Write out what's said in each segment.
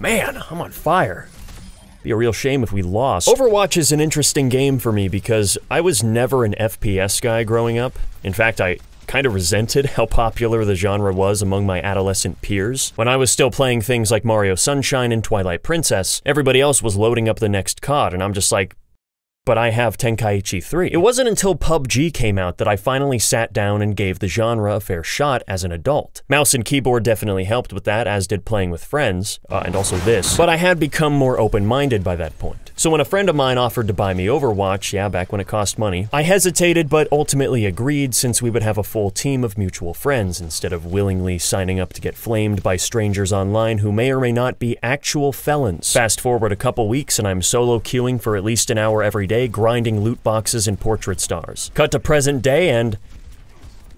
Man, I'm on fire. Be a real shame if we lost. Overwatch is an interesting game for me because I was never an FPS guy growing up. In fact, I kind of resented how popular the genre was among my adolescent peers. When I was still playing things like Mario Sunshine and Twilight Princess, everybody else was loading up the next COD, and I'm just like, but I have Tenkaichi 3. It wasn't until PUBG came out that I finally sat down and gave the genre a fair shot as an adult. Mouse and keyboard definitely helped with that, as did playing with friends, and also this. But I had become more open-minded by that point. So when a friend of mine offered to buy me Overwatch, yeah, back when it cost money, I hesitated but ultimately agreed since we would have a full team of mutual friends instead of willingly signing up to get flamed by strangers online who may or may not be actual felons. Fast forward a couple weeks and I'm solo queuing for at least an hour every day, grinding loot boxes and portrait stars. Cut to present day and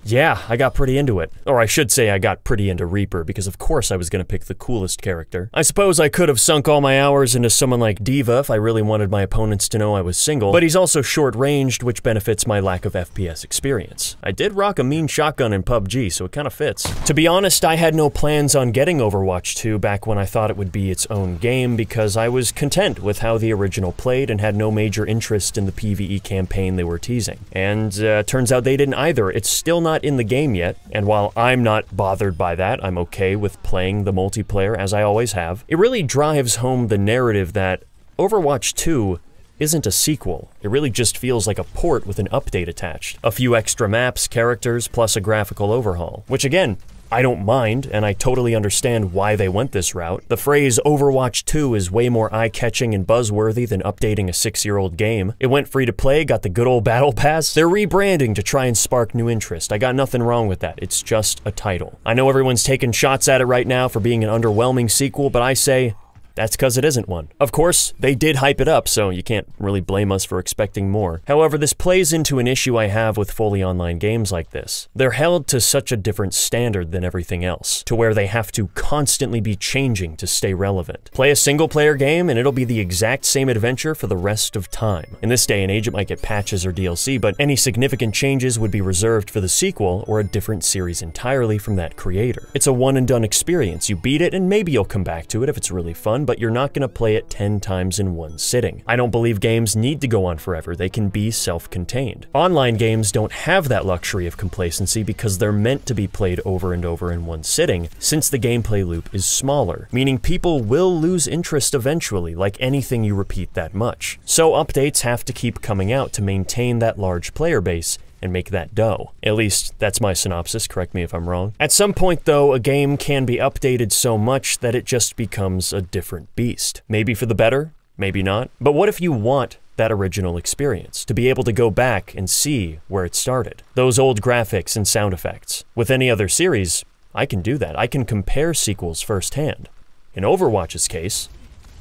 yeah, I got pretty into it. Or I should say I got pretty into Reaper, because of course I was gonna pick the coolest character. I suppose I could have sunk all my hours into someone like D.Va if I really wanted my opponents to know I was single, but he's also short-ranged, which benefits my lack of FPS experience. I did rock a mean shotgun in PUBG, so it kinda fits. To be honest, I had no plans on getting Overwatch 2 back when I thought it would be its own game, because I was content with how the original played and had no major interest in the PvE campaign they were teasing. And turns out they didn't either. It's still not in the game yet, and while I'm not bothered by that, I'm okay with playing the multiplayer as I always have. It really drives home the narrative that Overwatch 2 isn't a sequel. It really just feels like a port with an update attached. A few extra maps, characters, plus a graphical overhaul. Which again, I don't mind, and I totally understand why they went this route. The phrase Overwatch 2 is way more eye-catching and buzzworthy than updating a 6-year-old game. It went free to play, got the good old battle pass. They're rebranding to try and spark new interest. I got nothing wrong with that. It's just a title. I know everyone's taking shots at it right now for being an underwhelming sequel, but I say, that's because it isn't one. Of course, they did hype it up, so you can't really blame us for expecting more. However, this plays into an issue I have with fully online games like this. They're held to such a different standard than everything else, to where they have to constantly be changing to stay relevant. Play a single-player game and it'll be the exact same adventure for the rest of time. In this day and age, it might get patches or DLC, but any significant changes would be reserved for the sequel or a different series entirely from that creator. It's a one-and-done experience. You beat it and maybe you'll come back to it if it's really fun, but you're not going to play it 10 times in one sitting. I don't believe games need to go on forever. They can be self-contained. Online games don't have that luxury of complacency because they're meant to be played over and over in one sitting, since the gameplay loop is smaller, meaning people will lose interest eventually, like anything you repeat that much. So updates have to keep coming out to maintain that large player base and make that dough. At least, that's my synopsis, correct me if I'm wrong. At some point though, a game can be updated so much that it just becomes a different beast. Maybe for the better, maybe not. But what if you want that original experience, to be able to go back and see where it started? Those old graphics and sound effects. With any other series, I can do that. I can compare sequels firsthand. In Overwatch's case,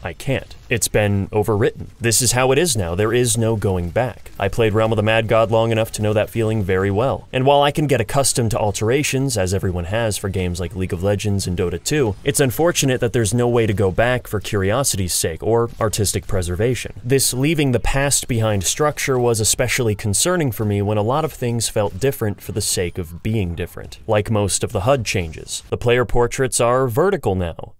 I can't. It's been overwritten. This is how it is now. There is no going back. I played Realm of the Mad God long enough to know that feeling very well. And while I can get accustomed to alterations, as everyone has for games like League of Legends and Dota 2, it's unfortunate that there's no way to go back for curiosity's sake or artistic preservation. This leaving the past behind structure was especially concerning for me when a lot of things felt different for the sake of being different. Like most of the HUD changes. The player portraits are vertical now.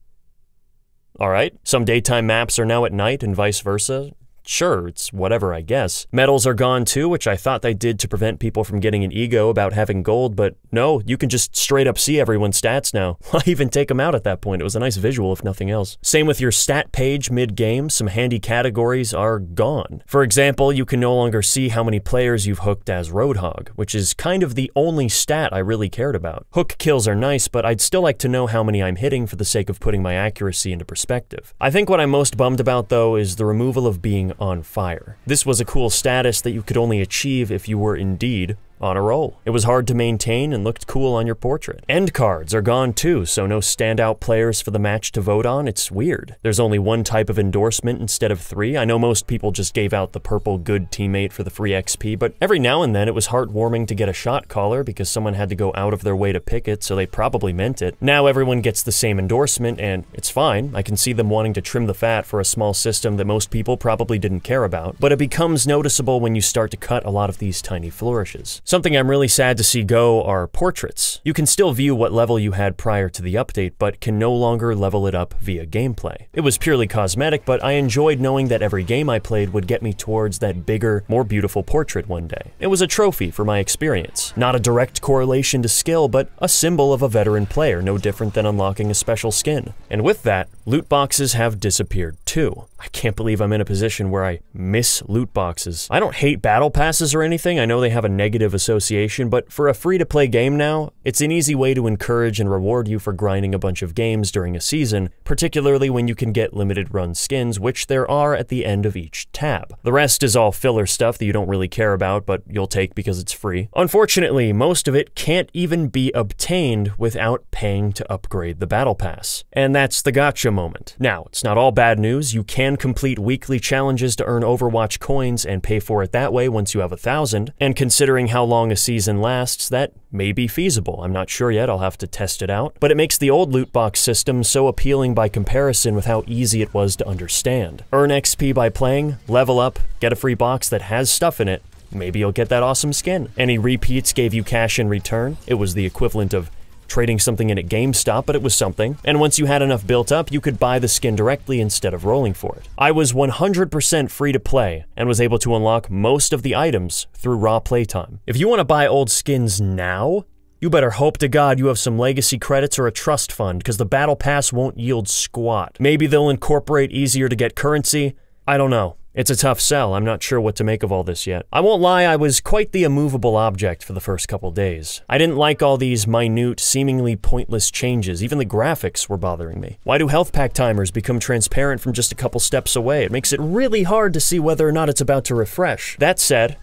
Alright, some daytime maps are now at night and vice versa. Sure, it's whatever, I guess. Medals are gone too, which I thought they did to prevent people from getting an ego about having gold, but no, you can just straight up see everyone's stats now. Why even take them out at that point? It was a nice visual if nothing else. Same with your stat page mid-game, some handy categories are gone. For example, you can no longer see how many players you've hooked as Roadhog, which is kind of the only stat I really cared about. Hook kills are nice, but I'd still like to know how many I'm hitting for the sake of putting my accuracy into perspective. I think what I'm most bummed about though is the removal of being on fire. This was a cool status that you could only achieve if you were indeed on a roll. It was hard to maintain and looked cool on your portrait. End cards are gone too, so no standout players for the match to vote on. It's weird. There's only one type of endorsement instead of 3. I know most people just gave out the purple good teammate for the free XP, but every now and then it was heartwarming to get a shot caller because someone had to go out of their way to pick it, so they probably meant it. Now everyone gets the same endorsement, and it's fine. I can see them wanting to trim the fat for a small system that most people probably didn't care about, but it becomes noticeable when you start to cut a lot of these tiny flourishes. Something I'm really sad to see go are portraits. You can still view what level you had prior to the update, but can no longer level it up via gameplay. It was purely cosmetic, but I enjoyed knowing that every game I played would get me towards that bigger, more beautiful portrait one day. It was a trophy for my experience. Not a direct correlation to skill, but a symbol of a veteran player, no different than unlocking a special skin. And with that, loot boxes have disappeared too. I can't believe I'm in a position where I miss loot boxes. I don't hate battle passes or anything, I know they have a negative association, but for a free-to-play game now, it's an easy way to encourage and reward you for grinding a bunch of games during a season, particularly when you can get limited run skins, which there are at the end of each tab. The rest is all filler stuff that you don't really care about, but you'll take because it's free. Unfortunately, most of it can't even be obtained without paying to upgrade the battle pass. And that's the gotcha moment. Now, it's not all bad news. You can complete weekly challenges to earn Overwatch coins and pay for it that way once you have 1,000, and considering how long a season lasts, that may be feasible. I'm not sure yet, I'll have to test it out. But it makes the old loot box system so appealing by comparison with how easy it was to understand. Earn XP by playing, level up, get a free box that has stuff in it, maybe you'll get that awesome skin. Any repeats gave you cash in return. It was the equivalent of trading something in at GameStop, but it was something. And once you had enough built up, you could buy the skin directly instead of rolling for it. I was 100% free to play and was able to unlock most of the items through raw playtime. If you want to buy old skins now, you better hope to God you have some legacy credits or a trust fund, because the battle pass won't yield squat. Maybe they'll incorporate easier to get currency. I don't know. It's a tough sell. I'm not sure what to make of all this yet. I won't lie, I was quite the immovable object for the first couple days. I didn't like all these minute, seemingly pointless changes. Even the graphics were bothering me. Why do health pack timers become transparent from just a couple steps away? It makes it really hard to see whether or not it's about to refresh. That said,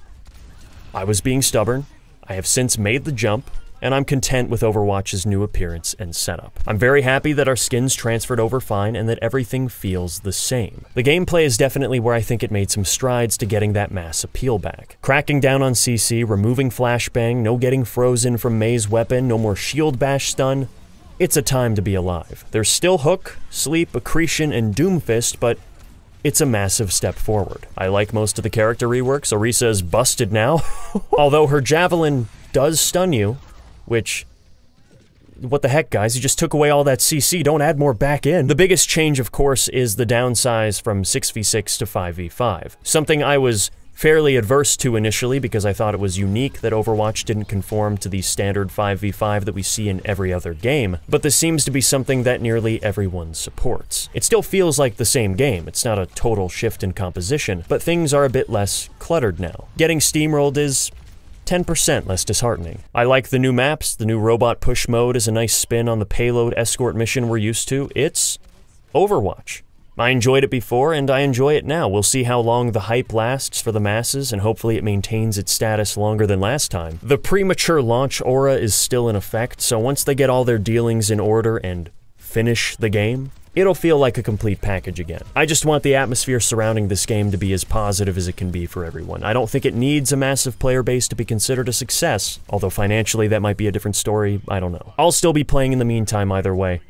I was being stubborn. I have since made the jump, and I'm content with Overwatch's new appearance and setup. I'm very happy that our skins transferred over fine and that everything feels the same. The gameplay is definitely where I think it made some strides to getting that mass appeal back. Cracking down on CC, removing flashbang, no getting frozen from Mei's weapon, no more shield bash stun. It's a time to be alive. There's still Hook, Sleep, Accretion, and Doomfist, but it's a massive step forward. I like most of the character reworks. Orisa's busted now, although her javelin does stun you, which, what the heck, guys? You just took away all that CC, don't add more back in. The biggest change, of course, is the downsize from 6v6 to 5v5. Something I was fairly adverse to initially because I thought it was unique that Overwatch didn't conform to the standard 5v5 that we see in every other game, but this seems to be something that nearly everyone supports. It still feels like the same game. It's not a total shift in composition, but things are a bit less cluttered now. Getting steamrolled is 10% less disheartening. I like the new maps. The new robot push mode is a nice spin on the payload escort mission we're used to. It's Overwatch. I enjoyed it before, and I enjoy it now. We'll see how long the hype lasts for the masses, and hopefully it maintains its status longer than last time. The premature launch aura is still in effect, so once they get all their dealings in order and finish the game, it'll feel like a complete package again. I just want the atmosphere surrounding this game to be as positive as it can be for everyone. I don't think it needs a massive player base to be considered a success, although financially that might be a different story, I don't know. I'll still be playing in the meantime either way.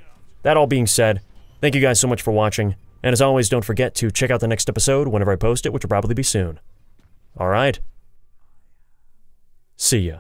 That all being said, thank you guys so much for watching, and as always, don't forget to check out the next episode whenever I post it, which will probably be soon. Alright. See ya.